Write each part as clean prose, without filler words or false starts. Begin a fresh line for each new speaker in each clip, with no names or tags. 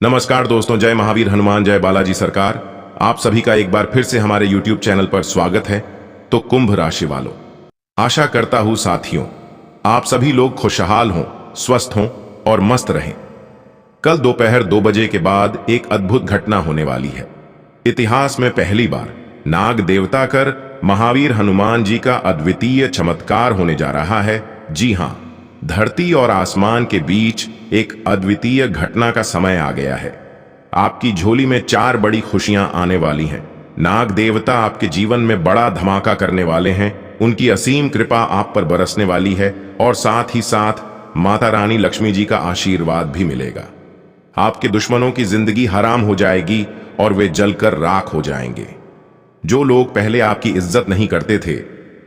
नमस्कार दोस्तों, जय महावीर हनुमान, जय बालाजी सरकार। आप सभी का एक बार फिर से हमारे YouTube चैनल पर स्वागत है। तो कुंभ राशि वालों, आशा करता हूं साथियों आप सभी लोग खुशहाल हों, स्वस्थ हों और मस्त रहें। कल दोपहर 2 बजे के बाद एक अद्भुत घटना होने वाली है। इतिहास में पहली बार नाग देवता कर महावीर हनुमान जी का अद्वितीय चमत्कार होने जा रहा है। जी हां, धरती और आसमान के बीच एक अद्वितीय घटना का समय आ गया है। आपकी झोली में 4 बड़ी खुशियां आने वाली हैं। नाग देवता आपके जीवन में बड़ा धमाका करने वाले हैं। उनकी असीम कृपा आप पर बरसने वाली है और साथ ही साथ माता रानी लक्ष्मी जी का आशीर्वाद भी मिलेगा। आपके दुश्मनों की जिंदगी हराम हो जाएगी और वे जलकर राख हो जाएंगे। जो लोग पहले आपकी इज्जत नहीं करते थे,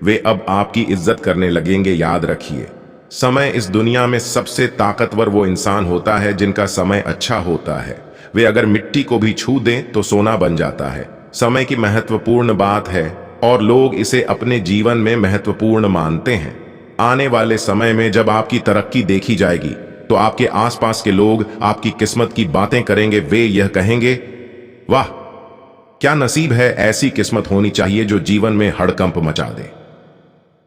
वे अब आपकी इज्जत करने लगेंगे। याद रखिए, समय इस दुनिया में सबसे ताकतवर वो इंसान होता है जिनका समय अच्छा होता है। वे अगर मिट्टी को भी छू दें तो सोना बन जाता है। समय की महत्वपूर्ण बात है और लोग इसे अपने जीवन में महत्वपूर्ण मानते हैं। आने वाले समय में जब आपकी तरक्की देखी जाएगी तो आपके आसपास के लोग आपकी किस्मत की बातें करेंगे। वे यह कहेंगे, वाह क्या नसीब है, ऐसी किस्मत होनी चाहिए जो जीवन में हड़कंप मचा दे।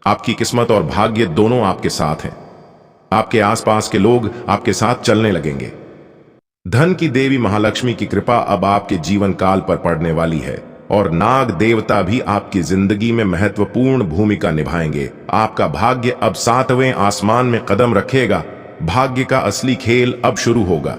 आपकी किस्मत और भाग्य दोनों आपके साथ हैं। आपके आसपास के लोग आपके साथ चलने लगेंगे। धन की देवी महालक्ष्मी की कृपा अब आपके जीवन काल पर पड़ने वाली है और नाग देवता भी आपकी जिंदगी में महत्वपूर्ण भूमिका निभाएंगे। आपका भाग्य अब 7वें आसमान में कदम रखेगा। भाग्य का असली खेल अब शुरू होगा।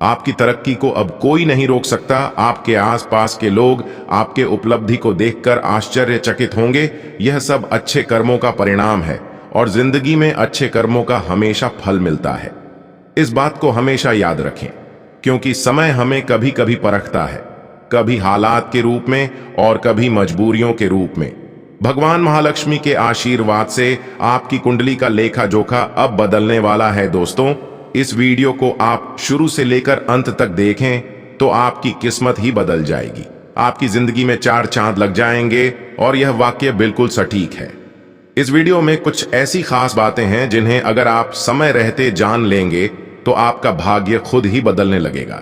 आपकी तरक्की को अब कोई नहीं रोक सकता। आपके आसपास के लोग आपके उपलब्धि को देखकर आश्चर्यचकित होंगे। यह सब अच्छे कर्मों का परिणाम है और जिंदगी में अच्छे कर्मों का हमेशा फल मिलता है। इस बात को हमेशा याद रखें, क्योंकि समय हमें कभी कभी परखता है, कभी हालात के रूप में और कभी मजबूरियों के रूप में। भगवान महालक्ष्मी के आशीर्वाद से आपकी कुंडली का लेखा जोखा अब बदलने वाला है। दोस्तों, इस वीडियो को आप शुरू से लेकर अंत तक देखें तो आपकी किस्मत ही बदल जाएगी। आपकी जिंदगी में 4 चांद लग जाएंगे और यह वाक्य बिल्कुल सटीक है। इस वीडियो में कुछ ऐसी खास बातें हैं जिन्हें अगर आप समय रहते जान लेंगे तो आपका भाग्य खुद ही बदलने लगेगा।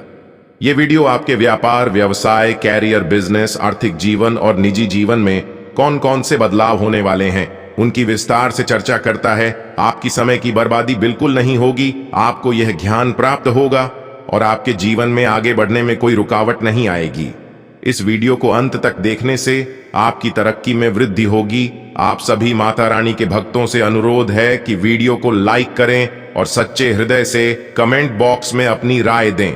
यह वीडियो आपके व्यापार, व्यवसाय, कैरियर, बिजनेस, आर्थिक जीवन और निजी जीवन में कौन कौन से बदलाव होने वाले हैं उनकी विस्तार से चर्चा करता है। आपकी समय की बर्बादी बिल्कुल नहीं होगी। आपको यह ज्ञान प्राप्त होगा और आपके जीवन में आगे बढ़ने में कोई रुकावट नहीं आएगी। इस वीडियो को अंत तक देखने से आपकी तरक्की में वृद्धि होगी। आप सभी माता रानी के भक्तों से अनुरोध है कि वीडियो को लाइक करें और सच्चे हृदय से कमेंट बॉक्स में अपनी राय दें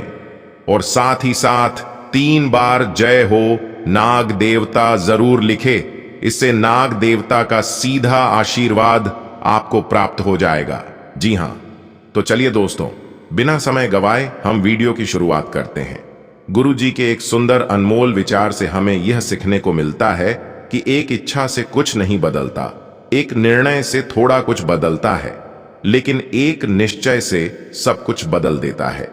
और साथ ही साथ 3 बार जय हो नाग देवता जरूर लिखे। इससे नाग देवता का सीधा आशीर्वाद आपको प्राप्त हो जाएगा। जी हां, तो चलिए दोस्तों, बिना समय गवाए हम वीडियो की शुरुआत करते हैं। गुरु जी के एक सुंदर अनमोल विचार से हमें यह सीखने को मिलता है कि एक इच्छा से कुछ नहीं बदलता, एक निर्णय से थोड़ा कुछ बदलता है, लेकिन एक निश्चय से सब कुछ बदल देता है।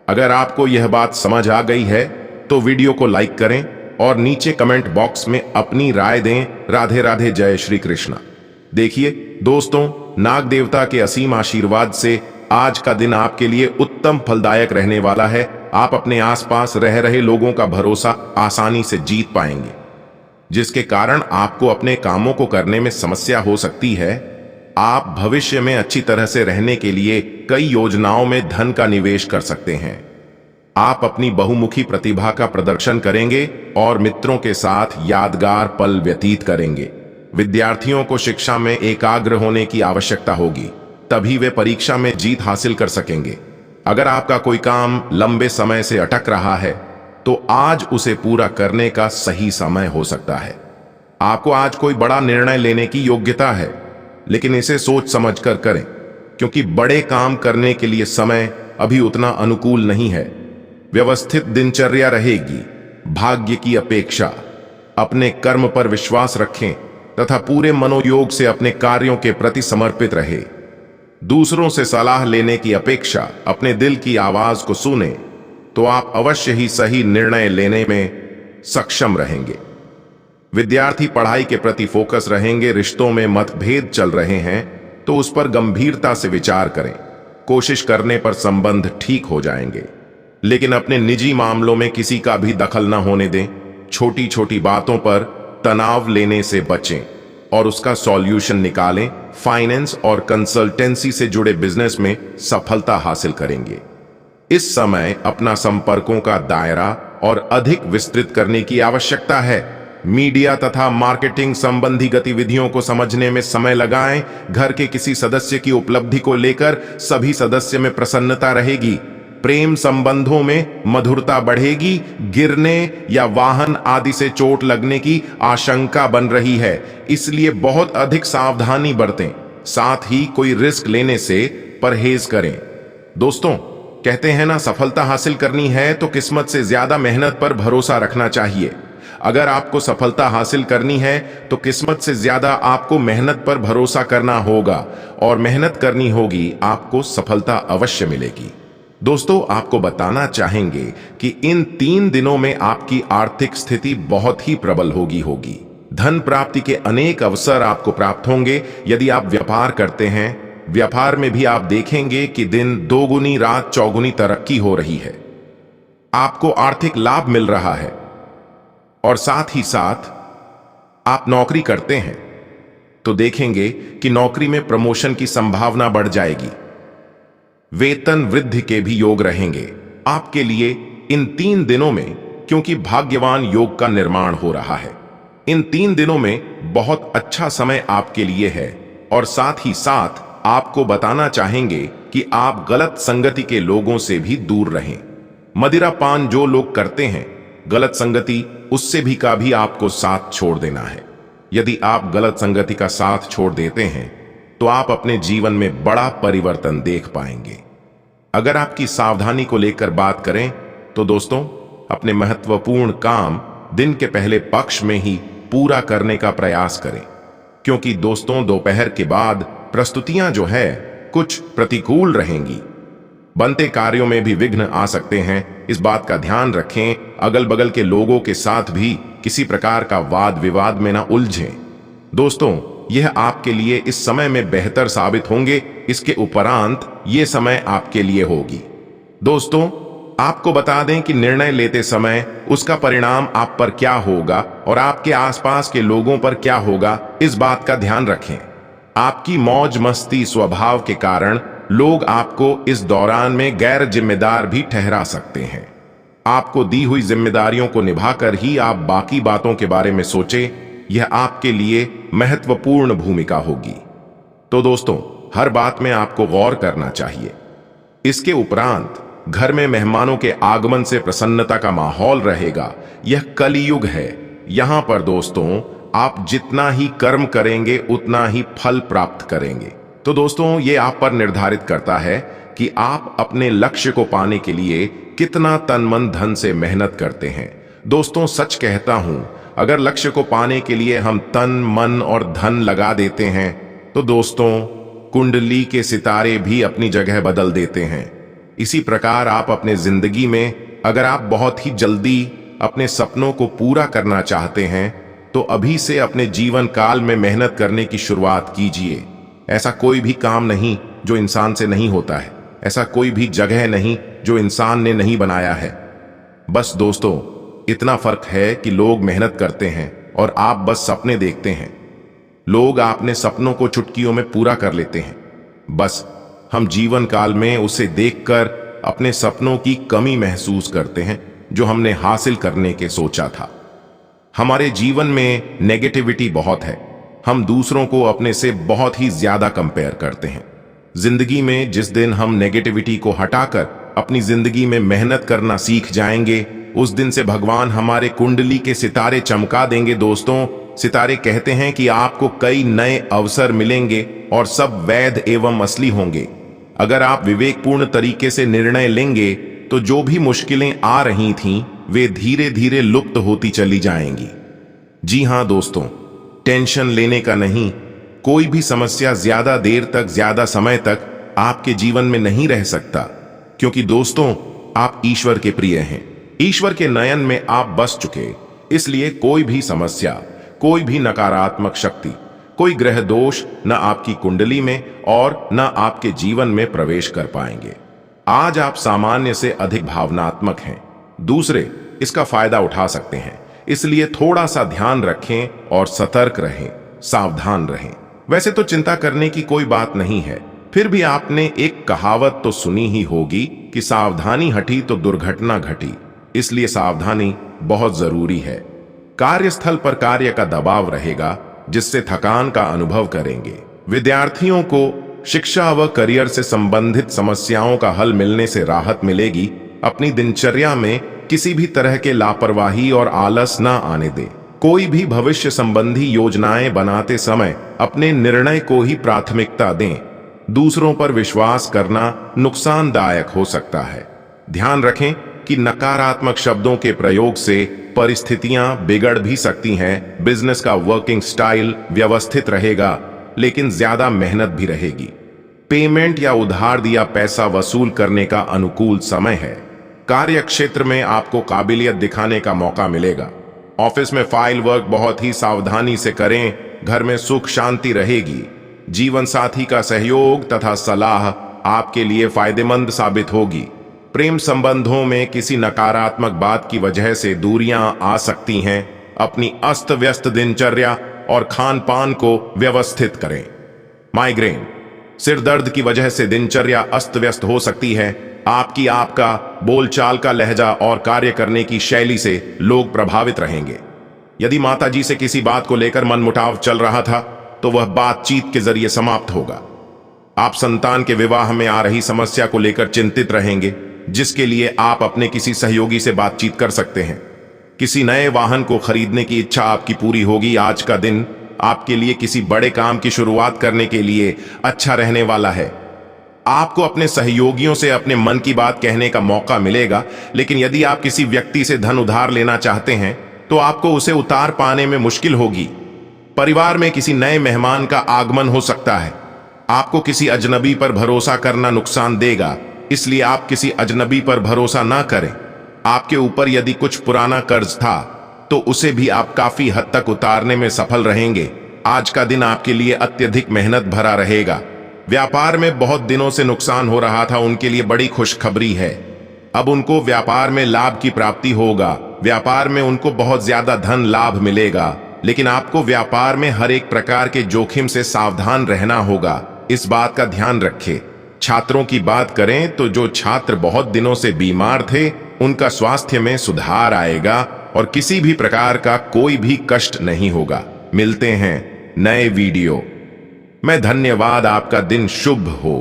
अगर आपको यह बात समझ आ गई है तो वीडियो को लाइक करें और नीचे कमेंट बॉक्स में अपनी राय दें। राधे राधे, जय श्री कृष्ण। देखिए दोस्तों, नाग देवता के असीम आशीर्वाद से आज का दिन आपके लिए उत्तम फलदायक रहने वाला है। आप अपने आसपास रह रहे लोगों का भरोसा आसानी से जीत पाएंगे, जिसके कारण आपको अपने कामों को करने में समस्या हो सकती है। आप भविष्य में अच्छी तरह से रहने के लिए कई योजनाओं में धन का निवेश कर सकते हैं। आप अपनी बहुमुखी प्रतिभा का प्रदर्शन करेंगे और मित्रों के साथ यादगार पल व्यतीत करेंगे। विद्यार्थियों को शिक्षा में एकाग्र होने की आवश्यकता होगी, तभी वे परीक्षा में जीत हासिल कर सकेंगे। अगर आपका कोई काम लंबे समय से अटक रहा है तो आज उसे पूरा करने का सही समय हो सकता है। आपको आज कोई बड़ा निर्णय लेने की योग्यता है, लेकिन इसे सोच समझकर करें, क्योंकि बड़े काम करने के लिए समय अभी उतना अनुकूल नहीं है। व्यवस्थित दिनचर्या रहेगी। भाग्य की अपेक्षा, अपने कर्म पर विश्वास रखें तथा पूरे मनोयोग से अपने कार्यों के प्रति समर्पित रहे। दूसरों से सलाह लेने की अपेक्षा अपने दिल की आवाज को सुने तो आप अवश्य ही सही निर्णय लेने में सक्षम रहेंगे। विद्यार्थी पढ़ाई के प्रति फोकस रहेंगे। रिश्तों में मतभेद चल रहे हैं तो उस पर गंभीरता से विचार करें। कोशिश करने पर संबंध ठीक हो जाएंगे। लेकिन अपने निजी मामलों में किसी का भी दखल न होने दें। छोटी छोटी बातों पर तनाव लेने से बचें और उसका सॉल्यूशन निकालें। फाइनेंस और कंसल्टेंसी से जुड़े बिजनेस में सफलता हासिल करेंगे। इस समय अपना संपर्कों का दायरा और अधिक विस्तृत करने की आवश्यकता है। मीडिया तथा मार्केटिंग संबंधी गतिविधियों को समझने में समय लगाएं। घर के किसी सदस्य की उपलब्धि को लेकर सभी सदस्य में प्रसन्नता रहेगी। प्रेम संबंधों में मधुरता बढ़ेगी। गिरने या वाहन आदि से चोट लगने की आशंका बन रही है, इसलिए बहुत अधिक सावधानी बरतें। साथ ही कोई रिस्क लेने से परहेज करें। दोस्तों, कहते हैं ना, सफलता हासिल करनी है तो किस्मत से ज्यादा मेहनत पर भरोसा रखना चाहिए। अगर आपको सफलता हासिल करनी है तो किस्मत से ज्यादा आपको मेहनत पर भरोसा करना होगा और मेहनत करनी होगी, आपको सफलता अवश्य मिलेगी। दोस्तों, आपको बताना चाहेंगे कि इन 3 दिनों में आपकी आर्थिक स्थिति बहुत ही प्रबल होगी। धन प्राप्ति के अनेक अवसर आपको प्राप्त होंगे। यदि आप व्यापार करते हैं, व्यापार में भी आप देखेंगे कि दिन दोगुनी रात चौगुनी तरक्की हो रही है। आपको आर्थिक लाभ मिल रहा है। और साथ ही साथ आप नौकरी करते हैं तो देखेंगे कि नौकरी में प्रमोशन की संभावना बढ़ जाएगी। वेतन वृद्धि के भी योग रहेंगे आपके लिए इन 3 दिनों में, क्योंकि भाग्यवान योग का निर्माण हो रहा है। इन 3 दिनों में बहुत अच्छा समय आपके लिए है। और साथ ही साथ आपको बताना चाहेंगे कि आप गलत संगति के लोगों से भी दूर रहें। मदिरा पान जो लोग करते हैं, गलत संगति, उससे भी का भी आपको साथ छोड़ देना है। यदि आप गलत संगति का साथ छोड़ देते हैं तो आप अपने जीवन में बड़ा परिवर्तन देख पाएंगे। अगर आपकी सावधानी को लेकर बात करें तो दोस्तों, अपने महत्वपूर्ण काम दिन के पहले पक्ष में ही पूरा करने का प्रयास करें, क्योंकि दोस्तों दोपहर के बाद प्रस्तुतियां जो है कुछ प्रतिकूल रहेंगी। बनते कार्यों में भी विघ्न आ सकते हैं, इस बात का ध्यान रखें। अगल बगल के लोगों के साथ भी किसी प्रकार का वाद विवाद में ना उलझें। दोस्तों, यह आपके लिए इस समय में बेहतर साबित होंगे। इसके उपरांत ये समय आपके लिए होगी। दोस्तों, आपको बता दें कि निर्णय लेते समय उसका परिणाम आप पर क्या होगा और आपके आसपास के लोगों पर क्या होगा, इस बात का ध्यान रखें। आपकी मौज मस्ती स्वभाव के कारण लोग आपको इस दौरान में गैर जिम्मेदार भी ठहरा सकते हैं। आपको दी हुई जिम्मेदारियों को निभाकर ही आप बाकी बातों के बारे में सोचें, यह आपके लिए महत्वपूर्ण भूमिका होगी। तो दोस्तों, हर बात में आपको गौर करना चाहिए। इसके उपरांत घर में मेहमानों के आगमन से प्रसन्नता का माहौल रहेगा। यह कलियुग है। यहां पर दोस्तों, आप जितना ही कर्म करेंगे उतना ही फल प्राप्त करेंगे। तो दोस्तों, ये आप पर निर्धारित करता है कि आप अपने लक्ष्य को पाने के लिए कितना तन मन धन से मेहनत करते हैं। दोस्तों, सच कहता हूं, अगर लक्ष्य को पाने के लिए हम तन मन और धन लगा देते हैं तो दोस्तों, कुंडली के सितारे भी अपनी जगह बदल देते हैं। इसी प्रकार आप अपने जिंदगी में अगर आप बहुत ही जल्दी अपने सपनों को पूरा करना चाहते हैं तो अभी से अपने जीवन काल में मेहनत करने की शुरुआत कीजिए। ऐसा कोई भी काम नहीं जो इंसान से नहीं होता है। ऐसा कोई भी जगह नहीं जो इंसान ने नहीं बनाया है। बस दोस्तों, इतना फर्क है कि लोग मेहनत करते हैं और आप बस सपने देखते हैं। लोग अपने सपनों को चुटकियों में पूरा कर लेते हैं। बस हम जीवन काल में उसे देखकर अपने सपनों की कमी महसूस करते हैं जो हमने हासिल करने के सोचा था। हमारे जीवन में नेगेटिविटी बहुत है। हम दूसरों को अपने से बहुत ही ज्यादा कंपेयर करते हैं। जिंदगी में जिस दिन हम नेगेटिविटी को हटाकर अपनी जिंदगी में मेहनत करना सीख जाएंगे, उस दिन से भगवान हमारे कुंडली के सितारे चमका देंगे। दोस्तों, सितारे कहते हैं कि आपको कई नए अवसर मिलेंगे और सब वैध एवं असली होंगे। अगर आप विवेकपूर्ण तरीके से निर्णय लेंगे तो जो भी मुश्किलें आ रही थीं, वे धीरे धीरे लुप्त होती चली जाएंगी। जी हां दोस्तों, टेंशन लेने का नहीं। कोई भी समस्या ज्यादा देर तक, ज्यादा समय तक आपके जीवन में नहीं रह सकता, क्योंकि दोस्तों, आप ईश्वर के प्रिय हैं। ईश्वर के नयन में आप बस चुके, इसलिए कोई भी समस्या, कोई भी नकारात्मक शक्ति, कोई ग्रह दोष न आपकी कुंडली में और न आपके जीवन में प्रवेश कर पाएंगे। आज आप सामान्य से अधिक भावनात्मक हैं। दूसरे इसका फायदा उठा सकते हैं, इसलिए थोड़ा सा ध्यान रखें और सतर्क रहें, सावधान रहें। वैसे तो चिंता करने की कोई बात नहीं है, फिर भी आपने एक कहावत तो सुनी ही होगी कि सावधानी हटी तो दुर्घटना घटी, इसलिए सावधानी बहुत जरूरी है। कार्यस्थल पर कार्य का दबाव रहेगा, जिससे थकान का अनुभव करेंगे। विद्यार्थियों को शिक्षा व करियर से संबंधित समस्याओं का हल मिलने से राहत मिलेगी। अपनी दिनचर्या में किसी भी तरह के लापरवाही और आलस ना आने दें। कोई भी भविष्य संबंधी योजनाएं बनाते समय अपने निर्णय को ही प्राथमिकता दें। दूसरों पर विश्वास करना नुकसानदायक हो सकता है। ध्यान रखें कि नकारात्मक शब्दों के प्रयोग से परिस्थितियां बिगड़ भी सकती हैं। बिजनेस का वर्किंग स्टाइल व्यवस्थित रहेगा, लेकिन ज्यादा मेहनत भी रहेगी। पेमेंट या उधार दिया पैसा वसूल करने का अनुकूल समय है। कार्य क्षेत्र में आपको काबिलियत दिखाने का मौका मिलेगा। ऑफिस में फाइल वर्क बहुत ही सावधानी से करें। घर में सुख शांति रहेगी। जीवन साथी का सहयोग तथा सलाह आपके लिए फायदेमंद साबित होगी। प्रेम संबंधों में किसी नकारात्मक बात की वजह से दूरियां आ सकती हैं। अपनी अस्त व्यस्त दिनचर्या और खान पान को व्यवस्थित करें। माइग्रेन, सिर दर्द की वजह से दिनचर्या अस्त व्यस्त हो सकती है। आपका बोलचाल का लहजा और कार्य करने की शैली से लोग प्रभावित रहेंगे। यदि माताजी से किसी बात को लेकर मनमुटाव चल रहा था, तो वह बातचीत के जरिए समाप्त होगा। आप संतान के विवाह में आ रही समस्या को लेकर चिंतित रहेंगे, जिसके लिए आप अपने किसी सहयोगी से बातचीत कर सकते हैं। किसी नए वाहन को खरीदने की इच्छा आपकी पूरी होगी। आज का दिन आपके लिए किसी बड़े काम की शुरुआत करने के लिए अच्छा रहने वाला है। आपको अपने सहयोगियों से अपने मन की बात कहने का मौका मिलेगा, लेकिन यदि आप किसी व्यक्ति से धन उधार लेना चाहते हैं, तो आपको उसे उतार पाने में मुश्किल होगी। परिवार में किसी नए मेहमान का आगमन हो सकता है। आपको किसी अजनबी पर भरोसा करना नुकसान देगा, इसलिए आप किसी अजनबी पर भरोसा ना करें। आपके ऊपर यदि कुछ पुराना कर्ज था, तो उसे भी आप काफी हद तक उतारने में सफल रहेंगे। आज का दिन आपके लिए अत्यधिक मेहनत भरा रहेगा। व्यापार में बहुत दिनों से नुकसान हो रहा था, उनके लिए बड़ी खुशखबरी है। अब उनको व्यापार में लाभ की प्राप्ति होगा। व्यापार में उनको बहुत ज्यादा धन लाभ मिलेगा, लेकिन आपको व्यापार में हर एक प्रकार के जोखिम से सावधान रहना होगा। इस बात का ध्यान रखें। छात्रों की बात करें तो जो छात्र बहुत दिनों से बीमार थे, उनका स्वास्थ्य में सुधार आएगा और किसी भी प्रकार का कोई भी कष्ट नहीं होगा। मिलते हैं नए वीडियो में। धन्यवाद। आपका दिन शुभ हो।